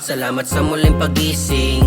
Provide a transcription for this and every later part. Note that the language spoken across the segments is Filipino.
Salamat sa muling pagising.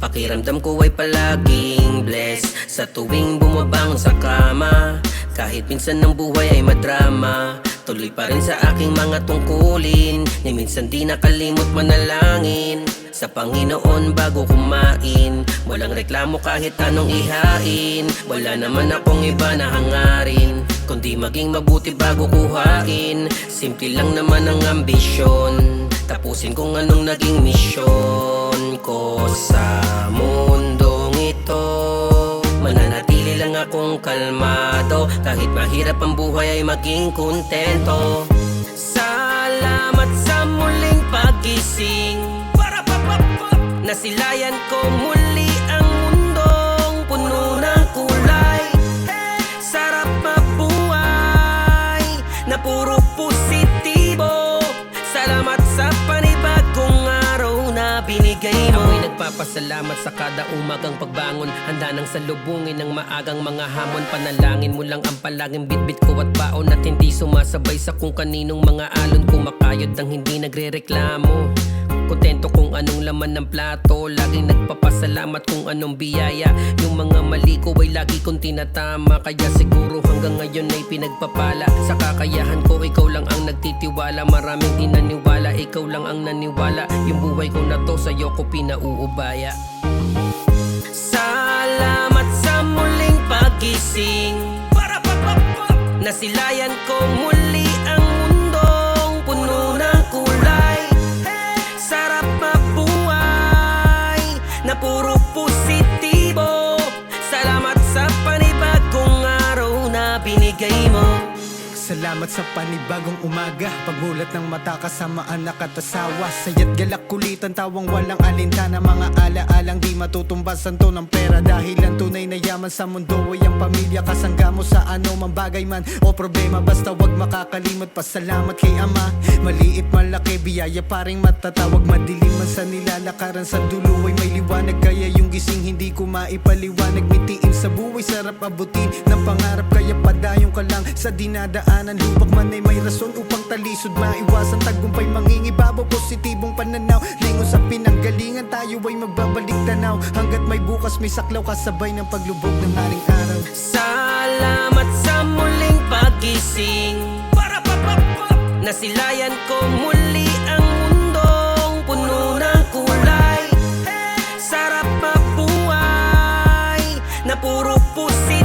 Pakiramdam ko ay palaging blessed sa tuwing bumabang sa kama. Kahit minsan ng buhay ay madrama, tuloy pa rin sa aking mga tungkulin. Ni minsan di nakalimot manalangin sa Panginoon bago kumain. Walang reklamo kahit anong ihain. Wala naman akong iba na hangarin, kundi maging mabuti bago kuhain. Simple lang naman ang ambisyon, tapusin kung anong naging misyon ko sa mundong ito. Mananatili lang akong kalmado, kahit mahirap ang buhay ay maging kontento. Salamat sa muling pagising. Nasilayan ko muli ang mundong puno ng kulay. Sarap mabuhay na puro positibo. Salamat sa panibagong araw na binigay mo. Ako'y nagpapasalamat sa kada umagang pagbangon. Handa nang salubungin ng maagang mga hamon. Panalangin mo lang ang palaging bitbit ko at baon, at hindi sumasabay sa kung kaninong mga alon. Kumakayod ng hindi nagrereklamo, kontento kung anong laman ng plato. Laging nagpapasalamat kung anong biyaya. Yung mga mali ko ay lagi kong tinatama, kaya siguro hanggang ngayon ay pinagpapala. Sa kakayahan ko, ikaw lang ang nagtitiwala. Maraming di naniwala, ikaw lang ang naniwala. Yung buhay ko na to, sa'yo ko pinauubaya. Salamat sa muling pagising. Nasilayan ko muli ang mundong puno ng kulay. Sarap mabuhay na puro positibo. Salamat sa panibagong araw na binigay mo. Salamat sa panibagong umaga, pagmulat ng mata kasama anak at asawa. Saya't galak kulitan, tawang walang alintana. Mga alaalang di matutumbasan to ng pera. Dahil ang tunay na yaman sa mundo ay ang pamilya. Kasangga mo sa anumang bagay man o problema, basta wag makakalimot. Pasalamat kay Ama, maliit malaki, biyaya pa ring matatawag. Madilim man sa nilalakaran, sa dulo ay may liwanag. Kaya yung gising hindi ko maipaliwanag. Mitiin sa buhay, sarap abutin ng pangarap. Kaya padayon ka lang sa dinadaan. Lubak man ay may rason upang talisod, maiwasan tagumpay, mangingibabaw, positibong pananaw. Lingon sa pinanggalingan, tayo ay magbabalik tanaw. Hanggat may bukas, may saklaw, kasabay ng paglubog ng haring araw. Salamat sa muling pagising. Nasilayan ko muli ang mundong puno ng kulay. Sarap mabuhay na puro pusit.